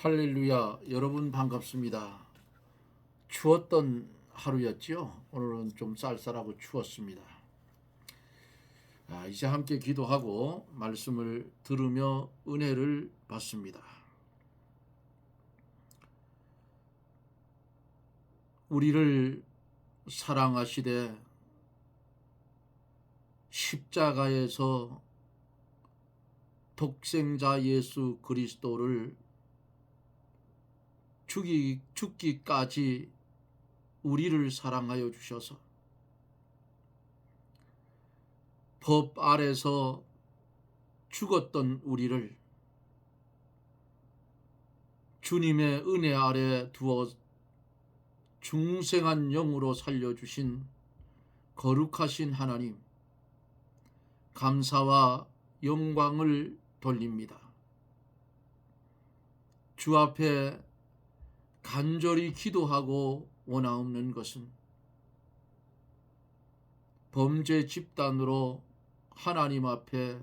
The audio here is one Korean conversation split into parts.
할렐루야. 여러분 반갑습니다. 추웠던 하루였죠. 오늘은 좀 쌀쌀하고 추웠습니다. 이제 함께 기도하고 말씀을 들으며 은혜를 받습니다. 우리를 사랑하시되 십자가에서 독생자 예수 그리스도를 죽기까지 우리를 사랑하여 주셔서 법 아래서 죽었던 우리를 주님의 은혜 아래 두어 중생한 영으로 살려주신 거룩하신 하나님, 감사와 영광을 돌립니다. 주 앞에 간절히 기도하고 원하옵는 것은 범죄 집단으로 하나님 앞에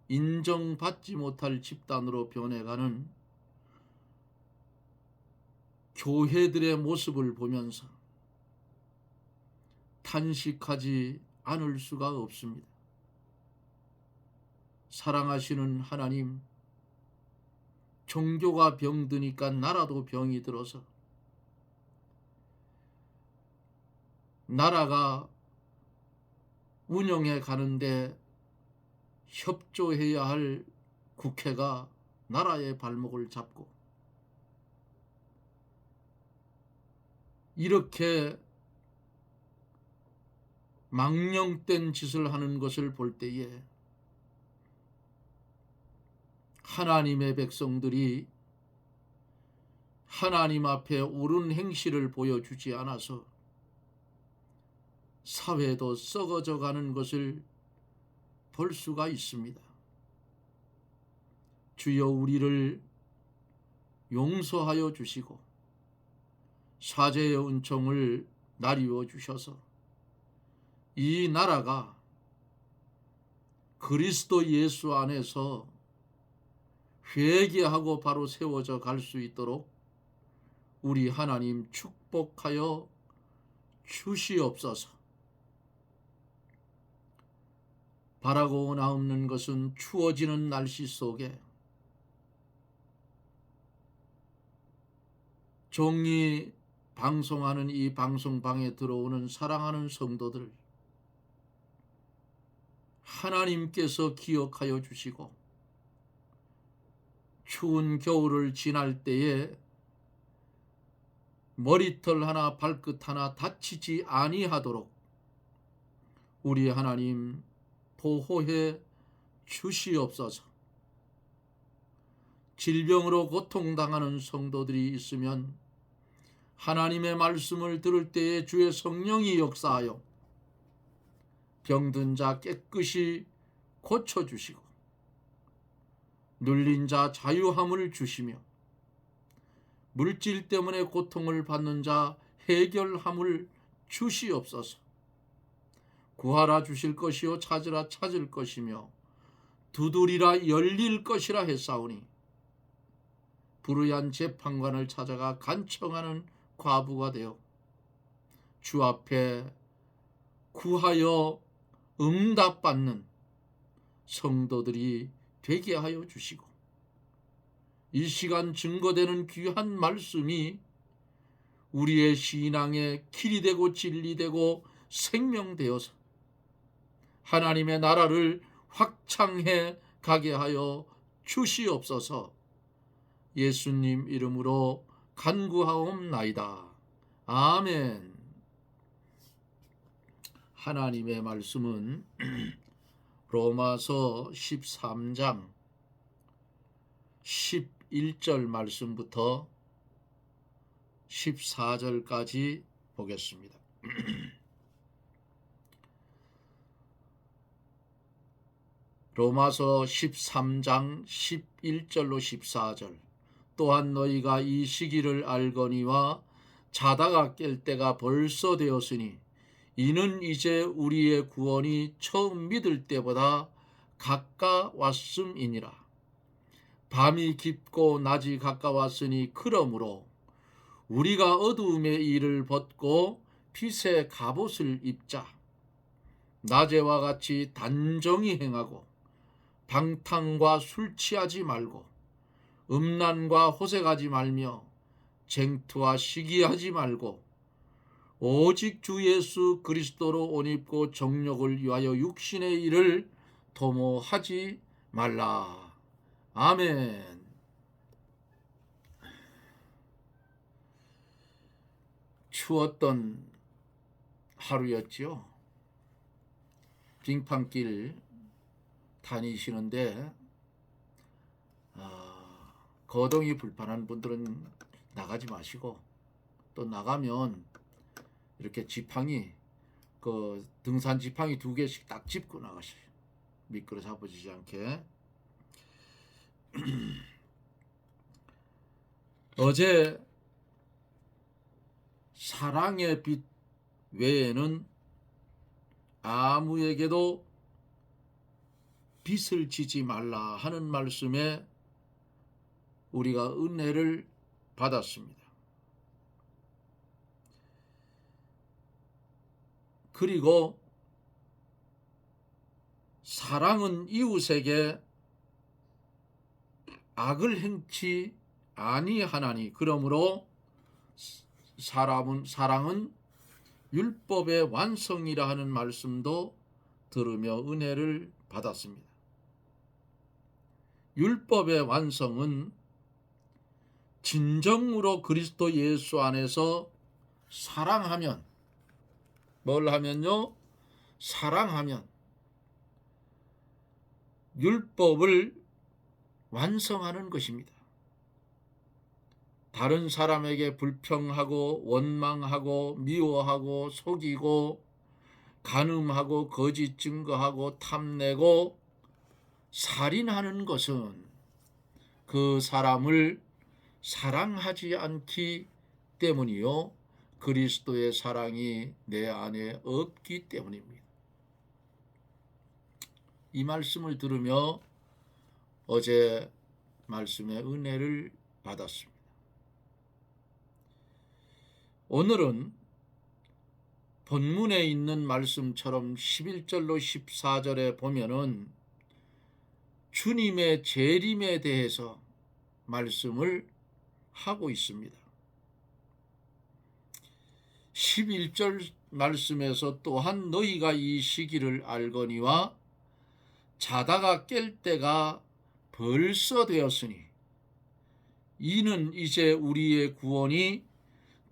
인정받지 못할 집단으로 변해가는 교회들의 모습을 보면서 탄식하지 않을 수가 없습니다. 사랑하시는 하나님, 종교가 병드니까 나라도 병이 들어서 나라가 운영해 가는데 협조해야 할 국회가 나라의 발목을 잡고 이렇게 망령된 짓을 하는 것을 볼 때에 하나님의 백성들이 하나님 앞에 옳은 행실을 보여주지 않아서 사회도 썩어져 가는 것을 볼 수가 있습니다. 주여 우리를 용서하여 주시고 사죄의 은총을 나리워 주셔서 이 나라가 그리스도 예수 안에서 회개하고 바로 세워져 갈 수 있도록 우리 하나님 축복하여 주시옵소서. 바라고 원하옵는 것은 추워지는 날씨 속에 종이 방송하는 이 방송방에 들어오는 사랑하는 성도들 하나님께서 기억하여 주시고 추운 겨울을 지날 때에 머리털 하나 발끝 하나 다치지 아니하도록 우리 하나님 보호해 주시옵소서. 질병으로 고통당하는 성도들이 있으면 하나님의 말씀을 들을 때에 주의 성령이 역사하여 병든 자 깨끗이 고쳐주시고 눌린 자 자유함을 주시며 물질 때문에 고통을 받는 자 해결함을 주시옵소서. 구하라 주실 것이요 찾으라 찾을 것이며 두드리라 열릴 것이라 했사오니 불의한 재판관을 찾아가 간청하는 과부가 되어 주 앞에 구하여 응답받는 성도들이 되게 하여 주시고 이 시간 증거되는 귀한 말씀이 우리의 신앙의 길이 되고 진리 되고 생명되어서 하나님의 나라를 확창해 가게 하여 주시옵소서. 예수님 이름으로 간구하옵나이다. 아멘. 하나님의 말씀은 로마서 13장 11절 말씀부터 14절까지 보겠습니다. 로마서 13장 11절로 14절. 또한 너희가 이 시기를 알거니와 자다가 깰 때가 벌써 되었으니 이는 이제 우리의 구원이 처음 믿을 때보다 가까웠음이니라. 밤이 깊고 낮이 가까웠으니 그러므로 우리가 어두움의 일을 벗고 빛의 갑옷을 입자. 낮에와 같이 단정히 행하고 방탕과 술 취하지 말고 음란과 호색하지 말며 쟁투와 시기하지 말고 오직 주 예수 그리스도로 옷 입고 정욕을 위하여 육신의 일을 도모하지 말라. 아멘. 추웠던 하루였죠. 빙판길 다니시는데 거동이 불편한 분들은 나가지 마시고, 또 나가면 이렇게 지팡이, 그 등산 지팡이 2개씩 딱 짚고 나가셔요. 미끄러 잡아지지 않게. 어제 사랑의 빛 외에는 아무에게도 빚을 지지 말라 하는 말씀에 우리가 은혜를 받았습니다. 그리고 사랑은 이웃에게 악을 행치 아니하나니 그러므로 사랑은 율법의 완성이라 하는 말씀도 들으며 은혜를 받았습니다. 율법의 완성은 진정으로 그리스도 예수 안에서 사랑하면, 뭘 하면요? 사랑하면 율법을 완성하는 것입니다. 다른 사람에게 불평하고 원망하고 미워하고 속이고 간음하고 거짓 증거하고 탐내고 살인하는 것은 그 사람을 사랑하지 않기 때문이요, 그리스도의 사랑이 내 안에 없기 때문입니다. 이 말씀을 들으며 어제 말씀의 은혜를 받았습니다. 오늘은 본문에 있는 말씀처럼 11절로 14절에 보면은 주님의 재림에 대해서 말씀을 하고 있습니다. 11절 말씀에서 또한 너희가 이 시기를 알거니와 자다가 깰 때가 벌써 되었으니 이는 이제 우리의 구원이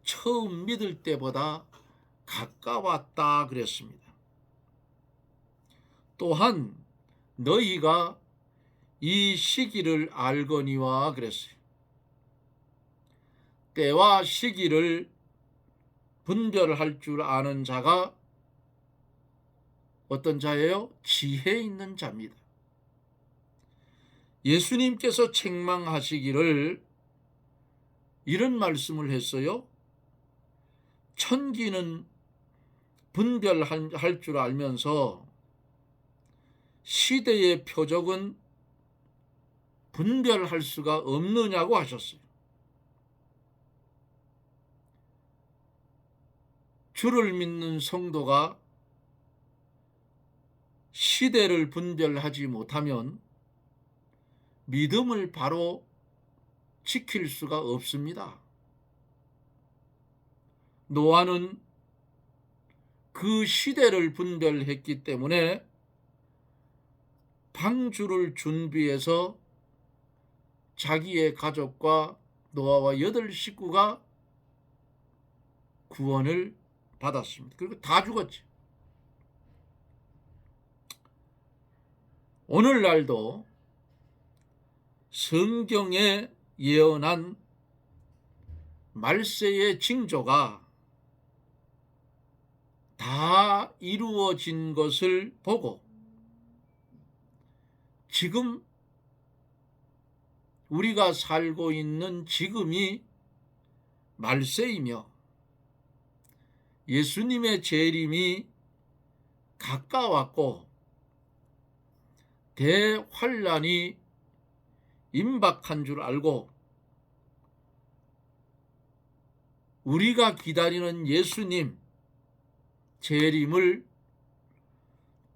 처음 믿을 때보다 가까웠다 그랬습니다. 또한 너희가 이 시기를 알거니와 그랬어요. 때와 시기를 분별할 줄 아는 자가 어떤 자예요? 지혜 있는 자입니다. 예수님께서 책망하시기를 이런 말씀을 했어요. 천기는 분별할 줄 알면서 시대의 표적은 분별할 수가 없느냐고 하셨어요. 주를 믿는 성도가 시대를 분별하지 못하면 믿음을 바로 지킬 수가 없습니다. 노아는 그 시대를 분별했기 때문에 방주를 준비해서 자기의 가족과 노아와 8식구가 구원을 받았습니다. 그리고 다 죽었죠. 오늘날도 성경에 예언한 말세의 징조가 다 이루어진 것을 보고 지금 우리가 살고 있는 지금이 말세이며 예수님의 재림이 가까웠고 대환란이 임박한 줄 알고 우리가 기다리는 예수님 재림을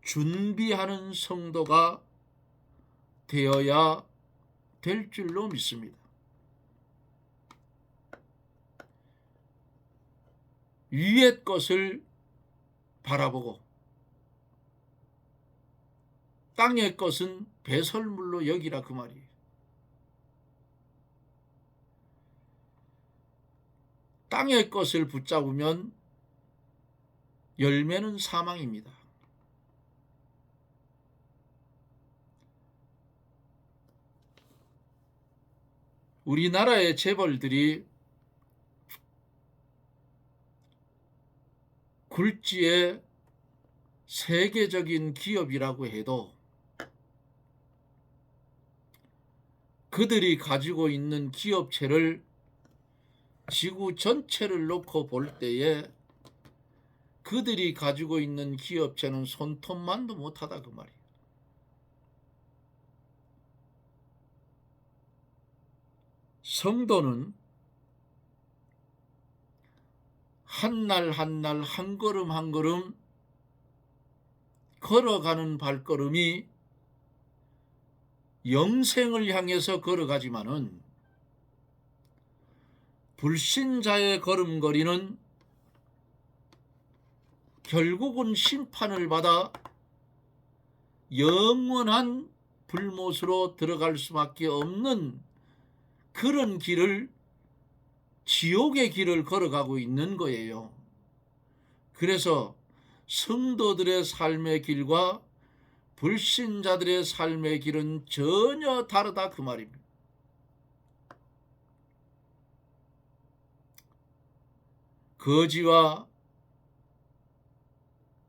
준비하는 성도가 되어야 될 줄로 믿습니다. 위의 것을 바라보고 땅의 것은 배설물로 여기라 그 말이에요. 땅의 것을 붙잡으면 열매는 사망입니다. 우리나라의 재벌들이 굴지의 세계적인 기업이라고 해도 그들이 가지고 있는 기업체를 지구 전체를 놓고 볼 때에 그들이 가지고 있는 기업체는 손톱만도 못하다 그 말이에요. 성도는 한 날 한 날 한 걸음 한 걸음 걸어가는 발걸음이 영생을 향해서 걸어가지만은 불신자의 걸음걸이는 결국은 심판을 받아 영원한 불못으로 들어갈 수밖에 없는 그런 길을, 지옥의 길을 걸어가고 있는 거예요. 그래서 성도들의 삶의 길과 불신자들의 삶의 길은 전혀 다르다 그 말입니다.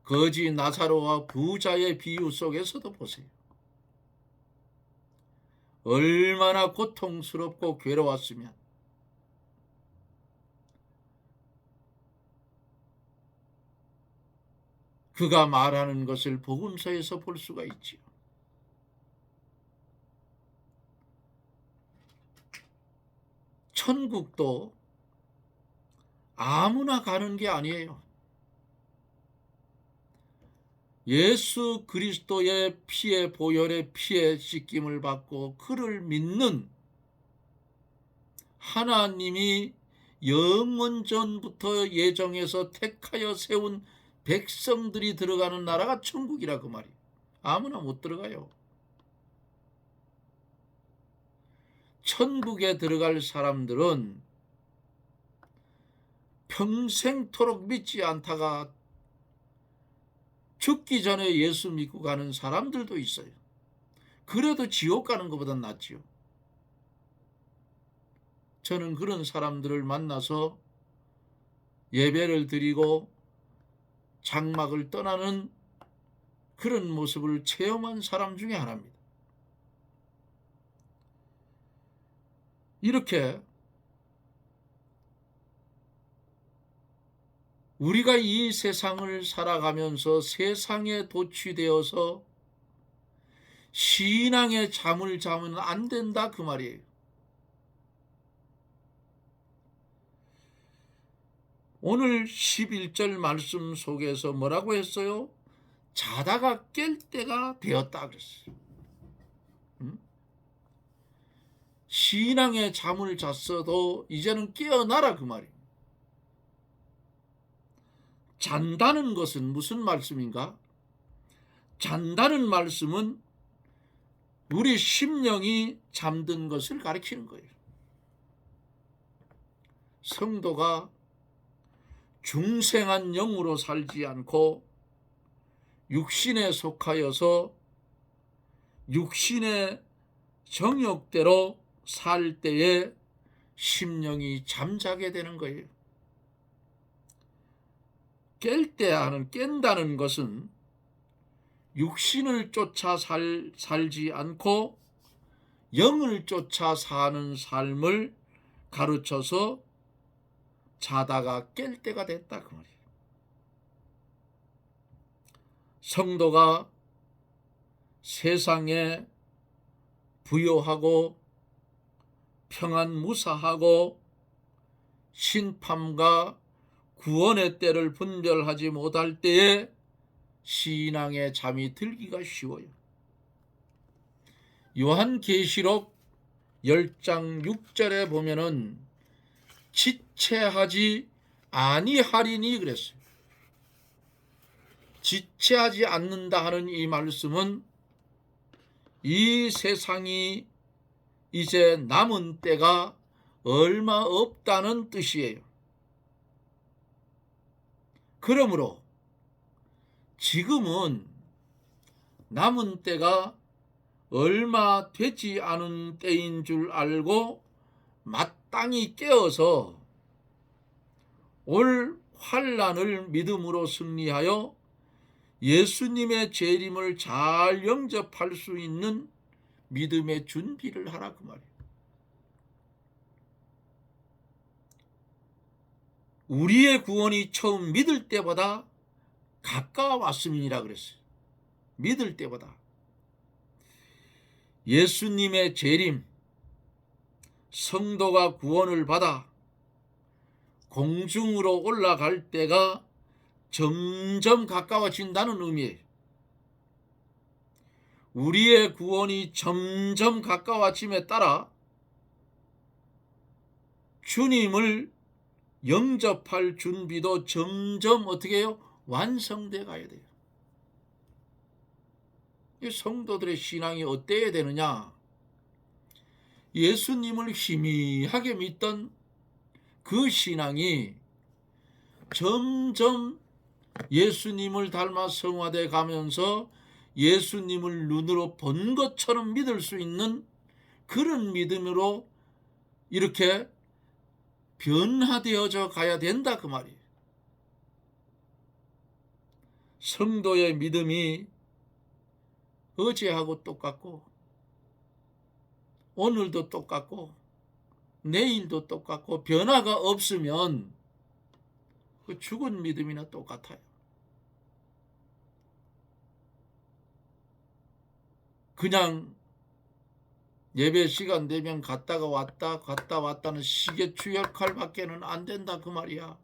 거지 나사로와 부자의 비유 속에서도 보세요. 얼마나 고통스럽고 괴로웠으면 그가 말하는 것을 복음서에서 볼 수가 있지요. 천국도 아무나 가는 게 아니에요. 예수 그리스도의 피의 보혈의 피의 씻김을 받고 그를 믿는 하나님이 영원전부터 예정해서 택하여 세운 백성들이 들어가는 나라가 천국이라 그 말이에요. 아무나 못 들어가요. 천국에 들어갈 사람들은 평생토록 믿지 않다가 죽기 전에 예수 믿고 가는 사람들도 있어요. 그래도 지옥 가는 것보단 낫지요. 저는 그런 사람들을 만나서 예배를 드리고 장막을 떠나는 그런 모습을 체험한 사람 중에 하나입니다. 이렇게 우리가 이 세상을 살아가면서 세상에 도취되어서 신앙의 잠을 자면 안 된다 그 말이에요. 오늘 11절 말씀 속에서 뭐라고 했어요? 자다가 깰 때가 되었다 그랬어요. 신앙의 잠을 잤어도 이제는 깨어나라 그 말이에요. 잔다는 것은 무슨 말씀인가? 잔다는 말씀은 우리 심령이 잠든 것을 가리키는 거예요. 성도가 중생한 영으로 살지 않고 육신에 속하여서 육신의 정욕대로 살 때에 심령이 잠자게 되는 거예요. 깬다는 것은 육신을 쫓아 살지 않고 영을 쫓아 사는 삶을 가르쳐서 자다가 깰 때가 됐다 그 말이에요. 성도가 세상에 부요하고 평안무사하고 심판과 구원의 때를 분별하지 못할 때에 신앙에 잠이 들기가 쉬워요. 요한계시록 10장 6절에 보면은 지체하지 아니하리니 그랬어요. 지체하지 않는다 하는 이 말씀은 이 세상이 이제 남은 때가 얼마 없다는 뜻이에요. 그러므로 지금은 남은 때가 얼마 되지 않은 때인 줄 알고 마땅히 깨어서 올 환난을 믿음으로 승리하여 예수님의 재림을 잘 영접할 수 있는 믿음의 준비를 하라 그 말이에요. 우리의 구원이 처음 믿을 때보다 가까워왔음이니라 그랬어요. 믿을 때보다. 예수님의 재림, 성도가 구원을 받아 공중으로 올라갈 때가 점점 가까워진다는 의미예요. 우리의 구원이 점점 가까워짐에 따라 주님을 영접할 준비도 점점 어떻게 해요? 완성돼 가야 돼요. 이 성도들의 신앙이 어때야 되느냐? 예수님을 희미하게 믿던 그 신앙이 점점 예수님을 닮아 성화돼 가면서 예수님을 눈으로 본 것처럼 믿을 수 있는 그런 믿음으로 이렇게 변화되어져 가야 된다 그 말이에요. 성도의 믿음이 어제하고 똑같고 오늘도 똑같고 내일도 똑같고 변화가 없으면 그 죽은 믿음이나 똑같아요. 그냥 예배 시간 되면 갔다가 왔다 갔다 왔다는 시계추 역할밖에는 안 된다 그 말이야.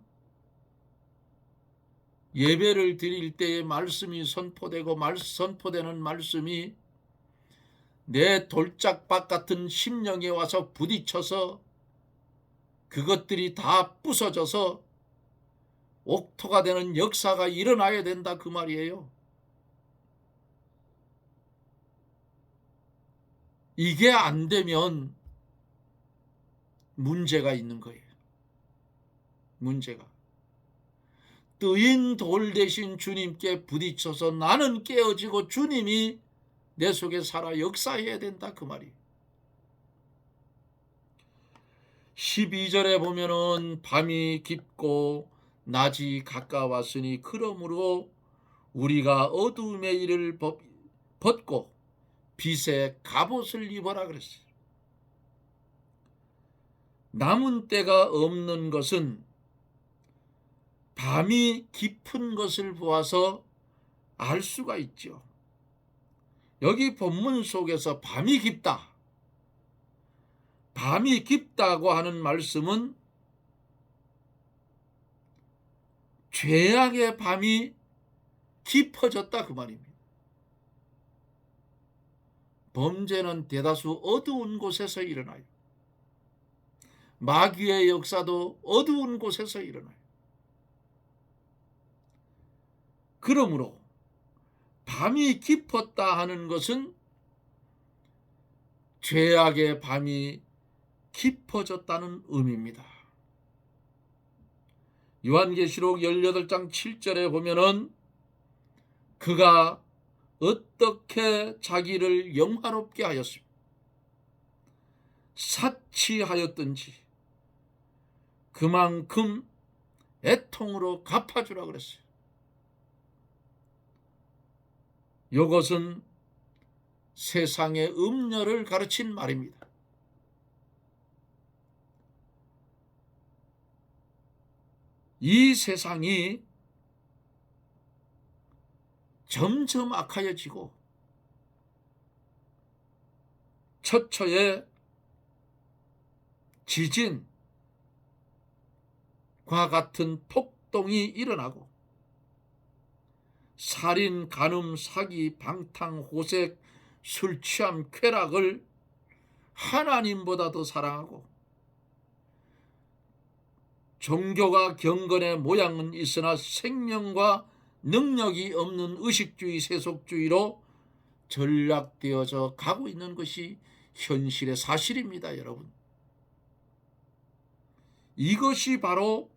예배를 드릴 때에 말씀이 선포되고 선포되는 말씀이 내 돌짝밭 같은 심령에 와서 부딪혀서 그것들이 다 부서져서 옥토가 되는 역사가 일어나야 된다 그 말이에요. 이게 안 되면 문제가 있는 거예요. 문제가. 뜨인 돌 대신 주님께 부딪혀서 나는 깨어지고 주님이 내 속에 살아 역사해야 된다 그 말이에요. 12절에 보면은 밤이 깊고 낮이 가까웠으니 그러므로 우리가 어두움의 일을 벗고 빛의 갑옷을 입어라 그랬어요. 남은 때가 없는 것은 밤이 깊은 것을 보아서 알 수가 있죠. 여기 본문 속에서 밤이 깊다. 밤이 깊다고 하는 말씀은 죄악의 밤이 깊어졌다 그 말입니다. 범죄는 대다수 어두운 곳에서 일어나요. 마귀의 역사도 어두운 곳에서 일어나요. 그러므로 밤이 깊었다 하는 것은 죄악의 밤이 깊어졌다는 의미입니다. 요한계시록 18장 7절에 보면은 그가 어떻게 자기를 영화롭게 하였습니까? 사치하였든지 그만큼 애통으로 갚아주라 그랬어요. 이것은 세상의 음녀를 가르친 말입니다. 이 세상이 점점 악하여지고 처처에 지진과 같은 폭동이 일어나고 살인, 간음, 사기, 방탕, 호색, 술 취함, 쾌락을 하나님보다 더 사랑하고 종교가 경건의 모양은 있으나 생명과 능력이 없는 의식주의, 세속주의로 전락되어져 가고 있는 것이 현실의 사실입니다, 여러분. 이것이 바로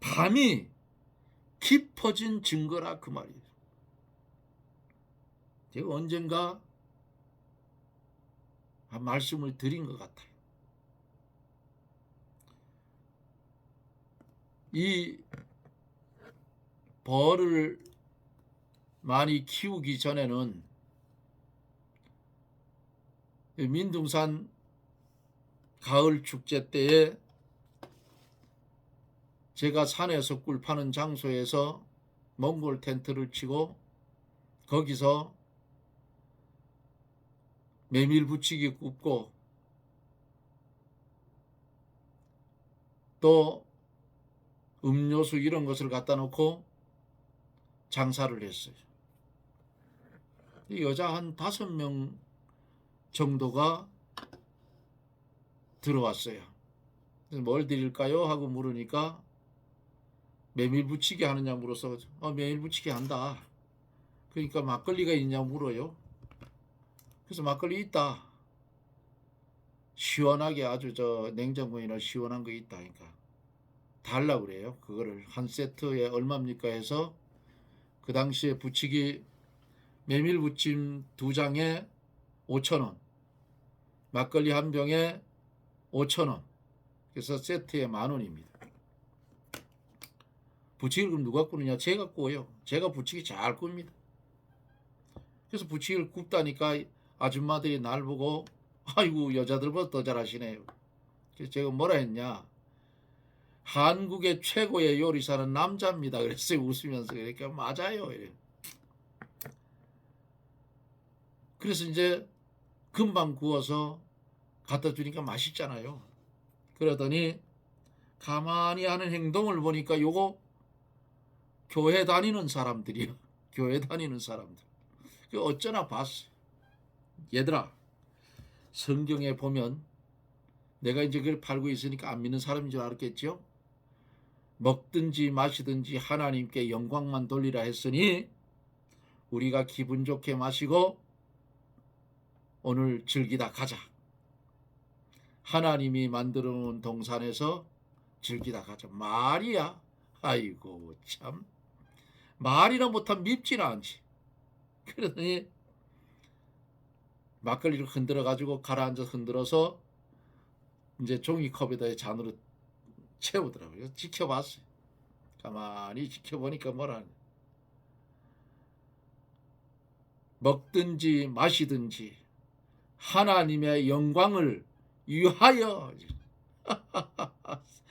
밤이 깊어진 증거라 그 말이에요. 제가 언젠가 말씀을 드린 것 같아요. 이 벌을 많이 키우기 전에는 민둥산 가을 축제 때에 제가 산에서 꿀 파는 장소에서 몽골 텐트를 치고 거기서 메밀 부치기 굽고 또 음료수 이런 것을 갖다 놓고 장사를 했어요. 여자 한 5명 정도가 들어왔어요. 뭘 드릴까요? 하고 물으니까 메밀 부치기 하느냐 물어서 메밀 부치기 한다. 그러니까 막걸리가 있냐 물어요. 그래서 막걸리 있다. 시원하게 아주 냉장고에나 시원한 거 있다. 그러니까 달라 그래요. 그거를 한 세트에 얼마입니까 해서 그 당시에 부치기 메밀 부침 2장에 5,000원, 막걸리 한 병에 5,000원. 그래서 세트에 10,000원입니다. 부치기를 그럼 누가 꾸느냐? 제가 구워요. 제가 부치기 잘 굽니다. 그래서 부치기를 굽다니까 아줌마들이 날 보고 아이고 여자들보다 더 잘하시네요. 그래서 제가 뭐라 했냐? 한국의 최고의 요리사는 남자입니다. 그랬어요. 웃으면서. 그러니까 맞아요. 이래요. 그래서 이제 금방 구워서 갖다 주니까 맛있잖아요. 그러더니 가만히 하는 행동을 보니까 요거 교회 다니는 사람들이요. 교회 다니는 사람들. 그 어쩌나 봤어. 얘들아, 성경에 보면 내가 이제 그걸 팔고 있으니까 안 믿는 사람인 줄 알았겠죠? 먹든지 마시든지 하나님께 영광만 돌리라 했으니 우리가 기분 좋게 마시고 오늘 즐기다 가자. 하나님이 만들어 놓은 동산에서 즐기다 가자. 말이야. 아이고 참. 말이나 못하면 밉지는 않지. 그러더니 막걸리를 흔들어 가지고 가라앉아 흔들어서 이제 종이컵에다 잔으로 채우더라고요. 지켜봤어요. 가만히 지켜보니까 뭐라는. 먹든지 마시든지 하나님의 영광을 위하여.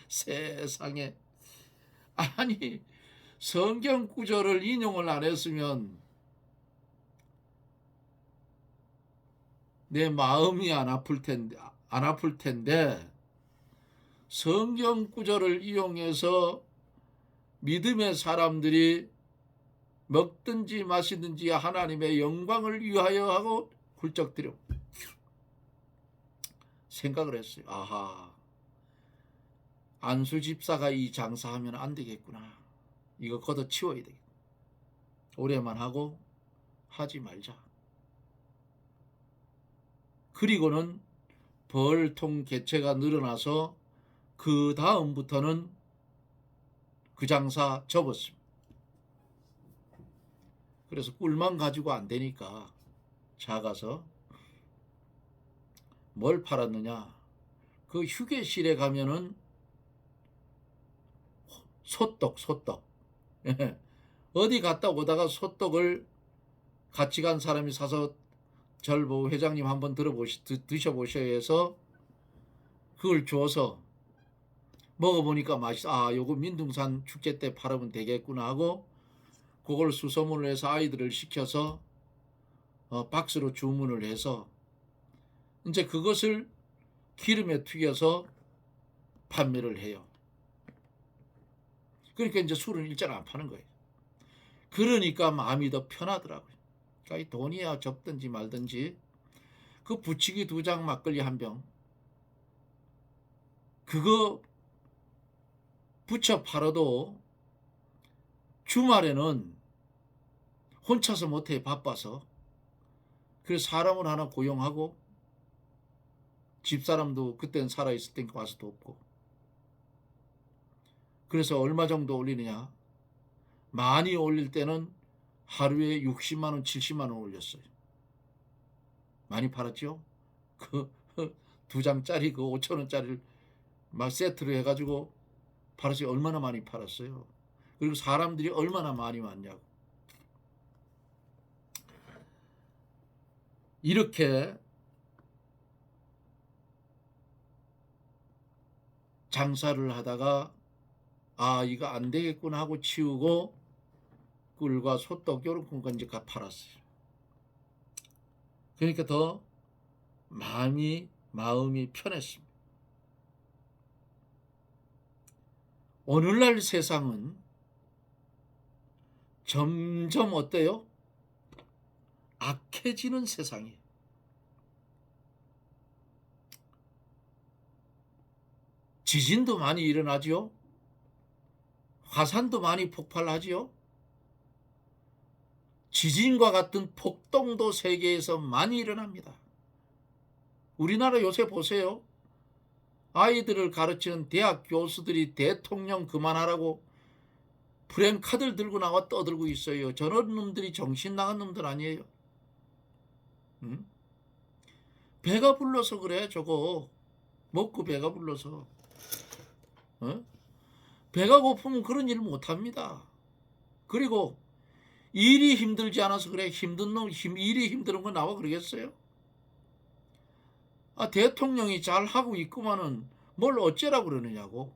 세상에. 아니 성경 구절을 인용을 안 했으면 내 마음이 안 아플 텐데 성경 구절을 이용해서 믿음의 사람들이 먹든지 마시든지 하나님의 영광을 위하여 하고 훌쩍 들여 생각을 했어요. 아하, 안수 집사가 이 장사하면 안 되겠구나. 이거 걷어치워야 되겠다. 오래만 하고 하지 말자. 그리고는 벌통 개체가 늘어나서 그 다음부터는 그 장사 접었습니다. 그래서 꿀만 가지고 안 되니까 작아서 뭘 팔았느냐? 그 휴게실에 가면은 소떡 어디 갔다 오다가 소떡을 같이 간 사람이 사서 절 보고 회장님 한번 드셔보셔야 해서 그걸 줘서 먹어보니까 맛있어. 아, 요거 민둥산 축제 때 팔으면 되겠구나 하고 그걸 수소문을 해서 아이들을 시켜서 박스로 주문을 해서 이제 그것을 기름에 튀겨서 판매를 해요. 그러니까 이제 술은 일절 안 파는 거예요. 그러니까 마음이 더 편하더라고요. 그러니까 이 돈이야 적든지 말든지 그 부치기 2장 막걸리 1병 그거 붙여 팔아도 주말에는 혼자서 못해 바빠서. 그래서 사람을 하나 고용하고 집사람도 그때는 살아있을 때니까 와서 돕고. 그래서 얼마 정도 올리느냐, 많이 올릴 때는 하루에 60만 원 70만 원 올렸어요. 많이 팔았죠. 그 2장짜리 그 5천 원짜리를 막 세트로 해가지고 팔았어요. 얼마나 많이 팔았어요. 그리고 사람들이 얼마나 많이 왔냐고. 이렇게 장사를 하다가 이거 안 되겠구나 하고 치우고 꿀과 소떡 요런 건 이제 팔았어요. 그러니까 더 마음이 편했습니다. 오늘날 세상은 점점 어때요? 악해지는 세상이에요. 지진도 많이 일어나지요. 화산도 많이 폭발하지요. 지진과 같은 폭동도 세계에서 많이 일어납니다. 우리나라 요새 보세요. 아이들을 가르치는 대학 교수들이 대통령 그만하라고 프랭카드를 들고 나와 떠들고 있어요. 저런 놈들이 정신 나간 놈들 아니에요. 응? 배가 불러서 그래. 저거 먹고 배가 불러서. 배가 고프면 그런 일 못합니다. 그리고 일이 힘들지 않아서 그래. 힘든 놈, 일이 힘든 거 나와 그러겠어요? 대통령이 잘하고 있구만은 뭘 어째라고 그러느냐고.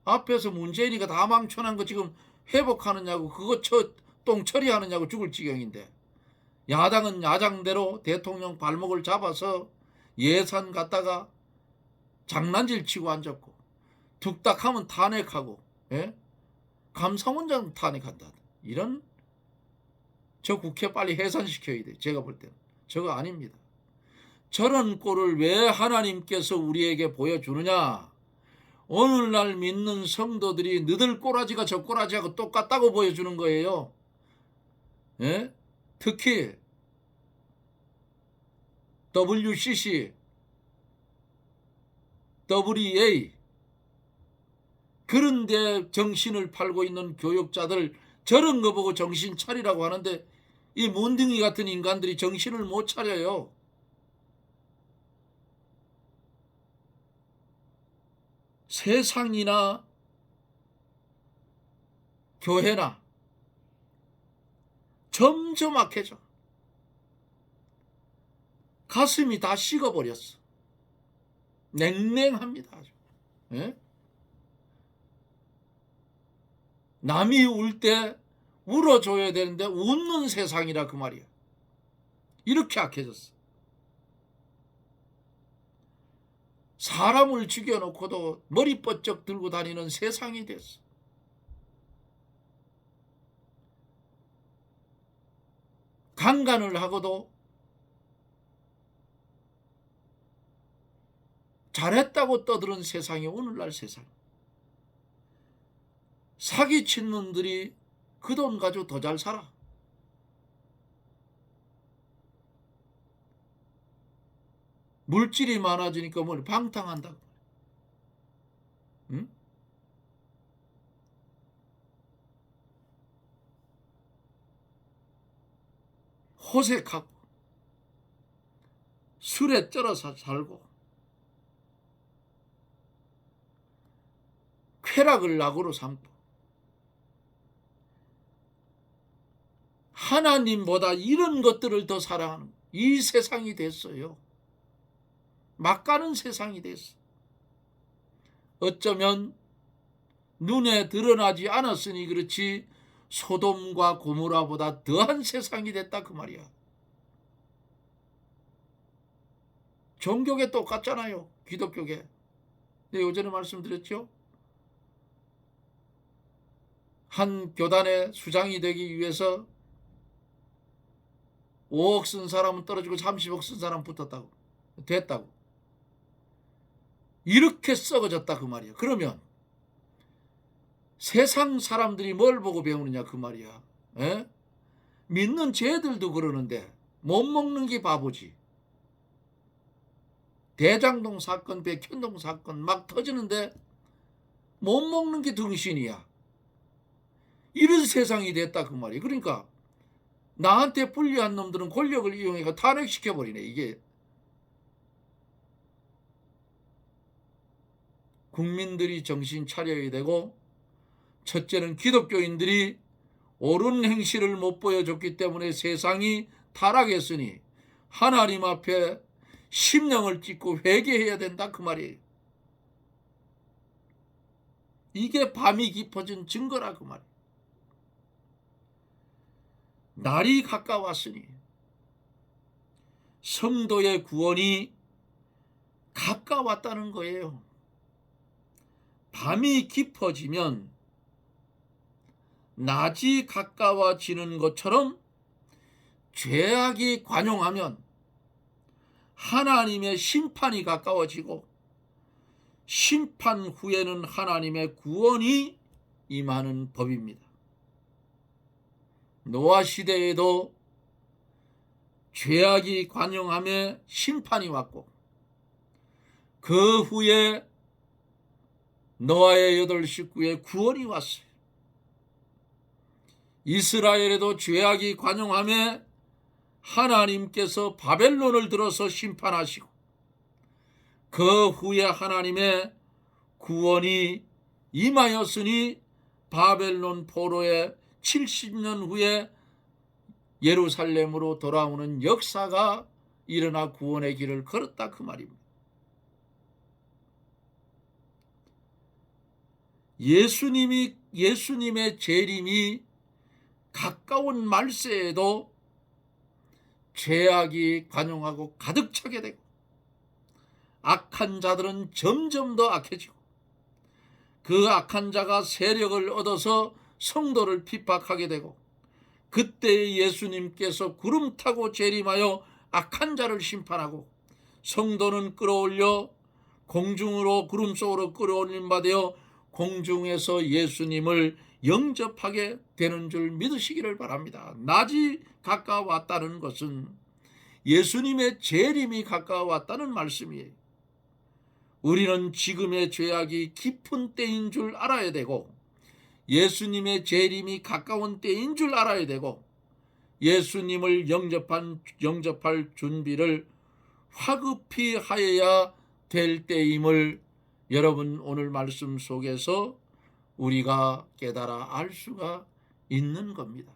앞에서 문재인이가 다 망쳐난 거 지금 회복하느냐고. 그거 똥 처리하느냐고 죽을 지경인데. 야당은 야당대로 대통령 발목을 잡아서 예산 갖다가 장난질 치고 앉았고, 툭딱하면 탄핵하고, 감사원장 탄핵한다. 이런, 저 국회 빨리 해산시켜야 돼. 제가 볼 때는 저거 아닙니다. 저런 꼴을 왜 하나님께서 우리에게 보여주느냐. 오늘날 믿는 성도들이 너들 꼬라지가 저 꼬라지하고 똑같다고 보여주는 거예요. 특히 WCC, WEA 그런데 정신을 팔고 있는 교육자들 저런 거 보고 정신 차리라고 하는데 이 몬둥이 같은 인간들이 정신을 못 차려요. 세상이나 교회나 점점 악해져. 가슴이 다 식어버렸어. 냉랭합니다. 아주. 남이 울 때 울어줘야 되는데 웃는 세상이라 그 말이야. 이렇게 악해졌어. 사람을 죽여놓고도 머리 뻗쩍 들고 다니는 세상이 됐어. 강간을 하고도 잘했다고 떠드는 세상이 오늘날 세상. 사기친 놈들이 그 돈 가지고 더 잘 살아. 물질이 많아지니까 뭘 방탕한다. 응? 호색하고 술에 쩔어서 살고 쾌락을 낙으로 삼고 하나님보다 이런 것들을 더 사랑하는 이 세상이 됐어요. 막가는 세상이 됐어. 어쩌면 눈에 드러나지 않았으니 그렇지 소돔과 고모라보다 더한 세상이 됐다 그 말이야. 종교계 똑같잖아요. 기독교계. 네, 예전에 말씀드렸죠. 한 교단의 수장이 되기 위해서 5억 쓴 사람은 떨어지고 30억 쓴 사람은 붙었다고. 됐다고. 이렇게 썩어졌다 그 말이야. 그러면 세상 사람들이 뭘 보고 배우느냐 그 말이야. 에? 믿는 쟤들도 그러는데 못 먹는 게 바보지. 대장동 사건, 백현동 사건 막 터지는데 못 먹는 게 등신이야. 이런 세상이 됐다 그 말이야. 그러니까 나한테 불리한 놈들은 권력을 이용해서 탄핵시켜버리네. 이게 국민들이 정신 차려야 되고, 첫째는 기독교인들이 옳은 행실을 못 보여줬기 때문에 세상이 타락했으니 하나님 앞에 심령을 찢고 회개해야 된다 그 말이에요. 이게 밤이 깊어진 증거라 그 말이에요. 날이 가까웠으니 성도의 구원이 가까웠다는 거예요. 밤이 깊어지면 낮이 가까워지는 것처럼 죄악이 관용하면 하나님의 심판이 가까워지고, 심판 후에는 하나님의 구원이 임하는 법입니다. 노아 시대에도 죄악이 관용하며 심판이 왔고, 그 후에 노아의 8 식구의 구원이 왔어요. 이스라엘에도 죄악이 관용하며 하나님께서 바벨론을 들어서 심판하시고, 그 후에 하나님의 구원이 임하였으니 바벨론 포로의 70년 후에 예루살렘으로 돌아오는 역사가 일어나 구원의 길을 걸었다 그 말입니다. 예수님의 재림이 가까운 말세에도 죄악이 관용하고 가득 차게 되고, 악한 자들은 점점 더 악해지고, 그 악한 자가 세력을 얻어서 성도를 핍박하게 되고, 그때 예수님께서 구름 타고 재림하여 악한 자를 심판하고, 성도는 끌어올려 공중으로, 구름 속으로 끌어올림 받아 공중에서 예수님을 영접하게 되는 줄 믿으시기를 바랍니다. 낮이 가까웠다는 것은 예수님의 재림이 가까웠다는 말씀이에요. 우리는 지금의 죄악이 깊은 때인 줄 알아야 되고, 예수님의 재림이 가까운 때인 줄 알아야 되고, 예수님을 영접할 준비를 화급히 하여야 될 때임을 여러분 오늘 말씀 속에서 우리가 깨달아 알 수가 있는 겁니다.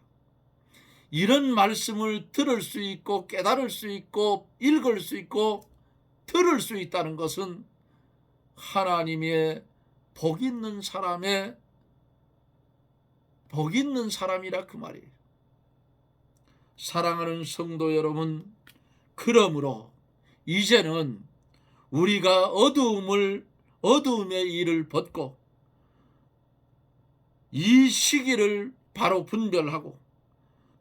이런 말씀을 들을 수 있고 깨달을 수 있고 읽을 수 있고 들을 수 있다는 것은 하나님의 복 있는 사람이라 그 말이에요. 사랑하는 성도 여러분, 그러므로 이제는 우리가 어두움의 일을 벗고 이 시기를 바로 분별하고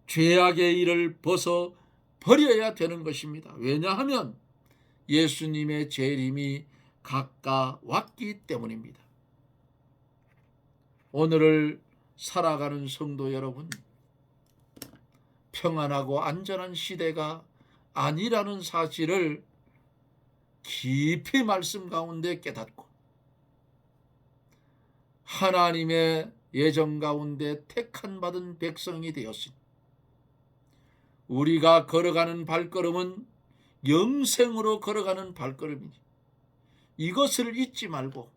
죄악의 일을 벗어 버려야 되는 것입니다. 왜냐하면 예수님의 재림이 가까웠기 때문입니다. 오늘을 살아가는 성도 여러분, 평안하고 안전한 시대가 아니라는 사실을 깊이 말씀 가운데 깨닫고 하나님의 예정 가운데 택한 받은 백성이 되었으니 우리가 걸어가는 발걸음은 영생으로 걸어가는 발걸음이니 이것을 잊지 말고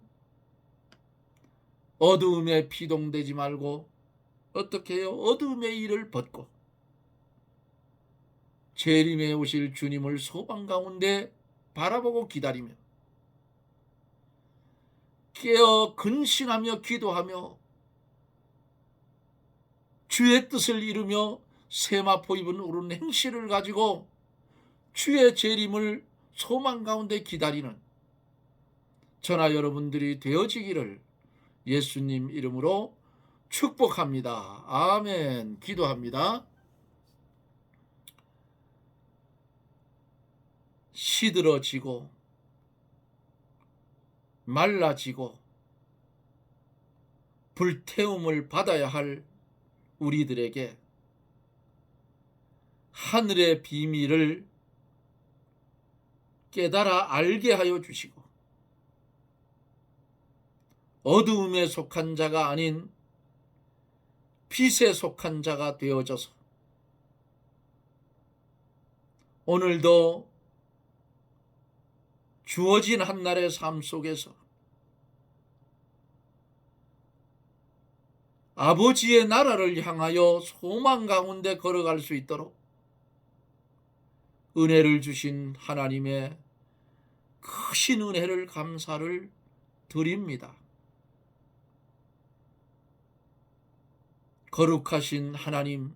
어두움에 피동되지 말고 어떻게 해요? 어두움의 일을 벗고 재림에 오실 주님을 소망 가운데 바라보고 기다리며 깨어 근신하며 기도하며 주의 뜻을 이루며 세마포 입은 옳은 행실을 가지고 주의 재림을 소망 가운데 기다리는 저나 여러분들이 되어지기를 예수님 이름으로 축복합니다. 아멘. 기도합니다. 시들어지고 말라지고 불태움을 받아야 할 우리들에게 하늘의 비밀을 깨달아 알게 하여 주시고 어두움에 속한 자가 아닌 빛에 속한 자가 되어져서 오늘도 주어진 한날의 삶 속에서 아버지의 나라를 향하여 소망 가운데 걸어갈 수 있도록 은혜를 주신 하나님의 크신 은혜를 감사를 드립니다. 거룩하신 하나님,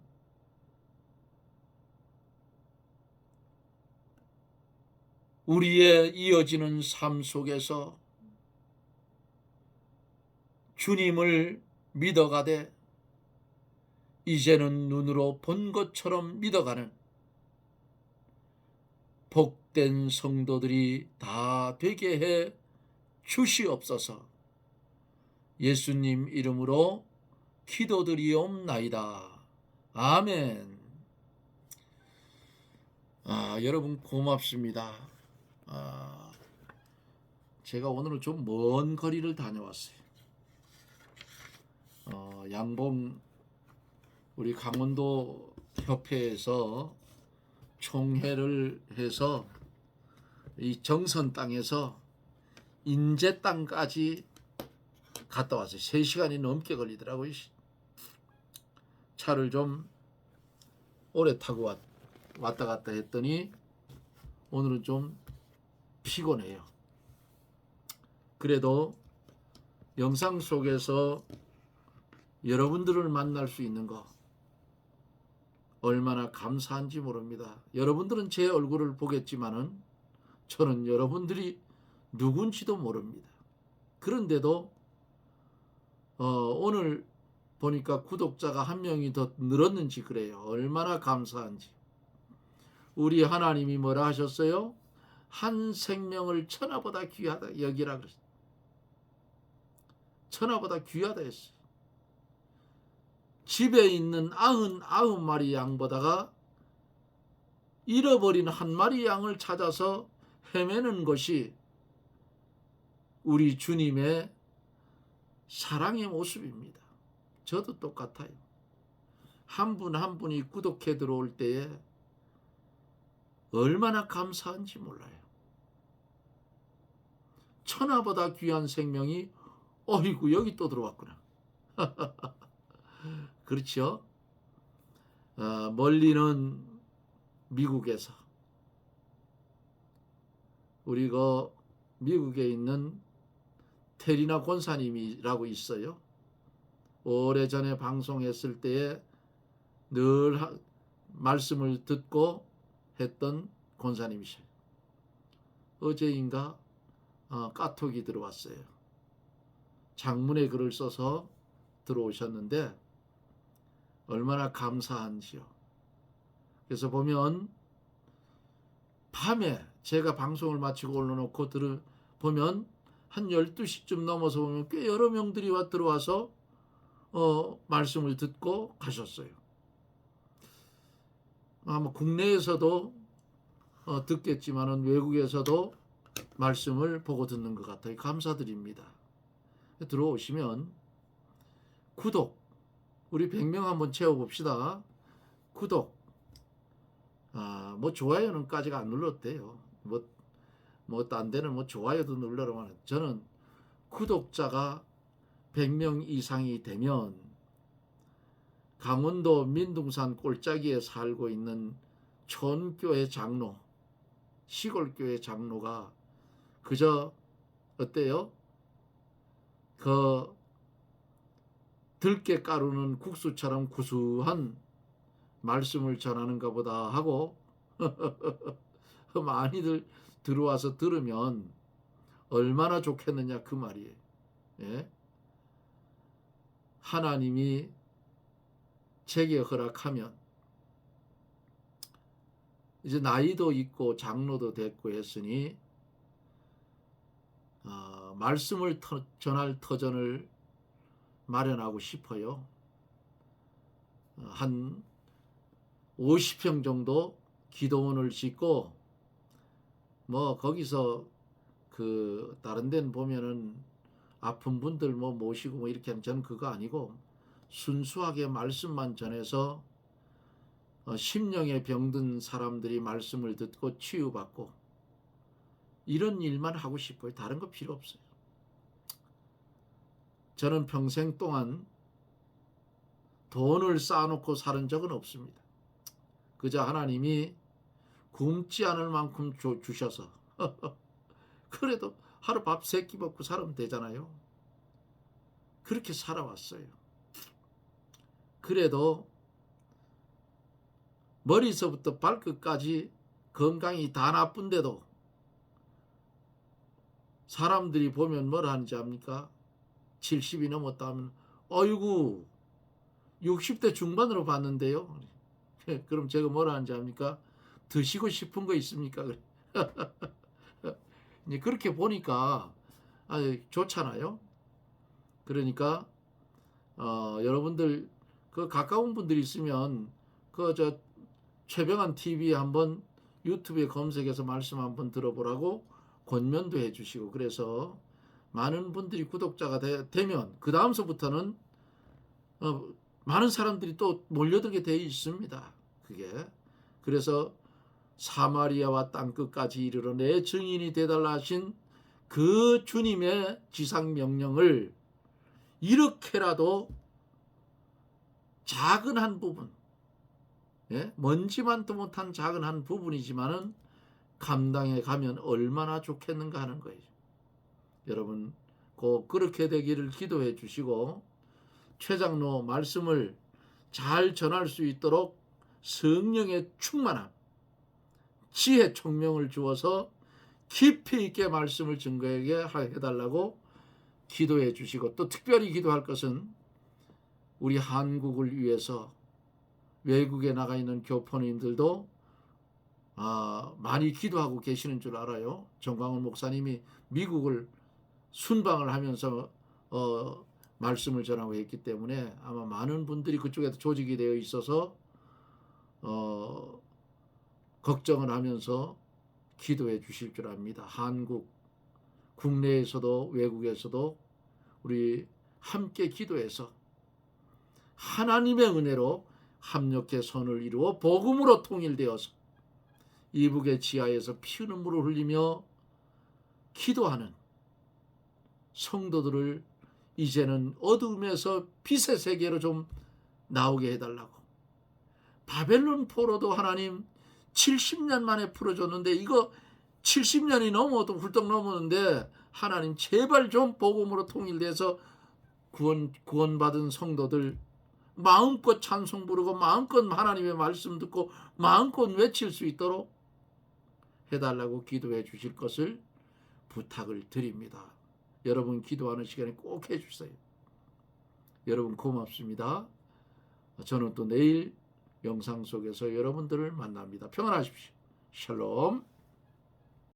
우리의 이어지는 삶 속에서 주님을 믿어가되 이제는 눈으로 본 것처럼 믿어가는 복된 성도들이 다 되게 해 주시옵소서. 예수님 이름으로 기도드리옵나이다. 아멘. 여러분 고맙습니다. 제가 오늘은 좀 먼 거리를 다녀왔어요. 양봉 우리 강원도 협회에서 총회를 해서 이 정선 땅에서 인제 땅까지 갔다 왔어요. 3시간이 넘게 걸리더라고요. 차를 좀 오래 타고 왔다 갔다 했더니 오늘은 좀 피곤해요. 그래도 영상 속에서 여러분들을 만날 수 있는 거 얼마나 감사한지 모릅니다. 여러분들은 제 얼굴을 보겠지만은 저는 여러분들이 누군지도 모릅니다. 그런데도 오늘 보니까 구독자가 1명이 더 늘었는지 그래요. 얼마나 감사한지. 우리 하나님이 뭐라 하셨어요? 한 생명을 천하보다 귀하다 여기라 그랬어요. 천하보다 귀하다 했어요. 집에 있는 99마리 양보다가 잃어버린 1마리 양을 찾아서 헤매는 것이 우리 주님의 사랑의 모습입니다. 저도 똑같아요. 한 분 한 분이 구독해 들어올 때에 얼마나 감사한지 몰라요. 천하보다 귀한 생명이 어이구 여기 또 들어왔구나. 그렇죠? 멀리는 미국에서 우리 미국에 있는 테리나 권사님이라고 있어요. 오래전에 방송했을 때에 늘 말씀을 듣고 했던 권사님이셔요. 어제인가 카톡이 들어왔어요. 장문의 글을 써서 들어오셨는데 얼마나 감사한지요. 그래서 보면 밤에 제가 방송을 마치고 올려놓고 보면 한 12시쯤 넘어서 보면 꽤 여러 명들이 들어와서 말씀을 듣고 가셨어요. 아마 국내에서도 듣겠지만은 외국에서도 말씀을 보고 듣는 것 같아요. 감사드립니다. 들어오시면 구독 우리 100명 한번 채워봅시다. 구독 뭐 좋아요는까지가 안 눌렀대요. 뭐 딴 데는 뭐 좋아요도 눌러라만 저는 구독자가 100명 이상이 되면 강원도 민둥산 꼴짜기에 살고 있는 촌교회 장로, 시골교회 장로가 그저 어때요? 들깨 가루는 국수처럼 구수한 말씀을 전하는가 보다 하고 많이들 들어와서 들으면 얼마나 좋겠느냐 그 말이에요. 예? 하나님이 제게 허락하면 이제 나이도 있고 장로도 됐고 했으니 말씀을 전할 터전을 마련하고 싶어요. 한 50평 정도 기도원을 짓고 뭐 거기서 그 다른 데는 보면은 아픈 분들 뭐 모시고 뭐 이렇게 하는, 저는 그거 아니고 순수하게 말씀만 전해서 심령에 병든 사람들이 말씀을 듣고 치유받고 이런 일만 하고 싶어요. 다른 거 필요 없어요. 저는 평생 동안 돈을 쌓아놓고 사는 적은 없습니다. 그저 하나님이 굶지 않을 만큼 주셔서 그래도 하루 밥 3끼 먹고 살면 되잖아요. 그렇게 살아왔어요. 그래도 머리서부터 발끝까지 건강이 다 나쁜데도 사람들이 보면 뭐라 하는지 압니까? 70이 넘었다 하면 어이구 60대 중반으로 봤는데요. 그럼 제가 뭐라 하는지 압니까? 드시고 싶은 거 있습니까? 그렇게 보니까 좋잖아요. 그러니까 여러분들 그 가까운 분들이 있으면 저 최병환 TV 한번 유튜브에 검색해서 말씀 한번 들어보라고 권면도 해주시고, 그래서 많은 분들이 구독자가 되면 그 다음서부터는 많은 사람들이 또 몰려들게 되어 있습니다. 그게 그래서 사마리아와 땅끝까지 이르러 내 증인이 되달라 하신 그 주님의 지상 명령을 이렇게라도 작은 한 부분, 먼지만도 못한 작은 한 부분이지만은 감당해 가면 얼마나 좋겠는가 하는 거예요. 여러분 꼭 그렇게 되기를 기도해 주시고, 최 장로 말씀을 잘 전할 수 있도록 성령의 충만함, 지혜 총명을 주어서 깊이 있게 말씀을 증거하게 해달라고 기도해 주시고, 또 특별히 기도할 것은 우리 한국을 위해서 외국에 나가 있는 교포님들도 많이 기도하고 계시는 줄 알아요. 정광훈 목사님이 미국을 순방을 하면서 말씀을 전하고 했기 때문에 아마 많은 분들이 그쪽에도 조직이 되어 있어서 걱정을 하면서 기도해 주실 줄 압니다. 한국 국내에서도 외국에서도 우리 함께 기도해서 하나님의 은혜로 합력해 선을 이루어 복음으로 통일되어서 이북의 지하에서 피우는 물을 흘리며 기도하는 성도들을 이제는 어둠에서 빛의 세계로 좀 나오게 해달라고. 바벨론 포로도 하나님 70년 만에 풀어줬는데 이거 70년이 넘어도 훌쩍 넘었는데 하나님 제발 좀 복음으로 통일돼서 구원받은 성도들 마음껏 찬송 부르고 마음껏 하나님의 말씀 듣고 마음껏 외칠 수 있도록 해달라고 기도해 주실 것을 부탁을 드립니다. 여러분 기도하는 시간에 꼭 해주세요. 여러분 고맙습니다. 저는 또 내일 영상 속에서 여러분들을 만납니다. 평안하십시오. 샬롬.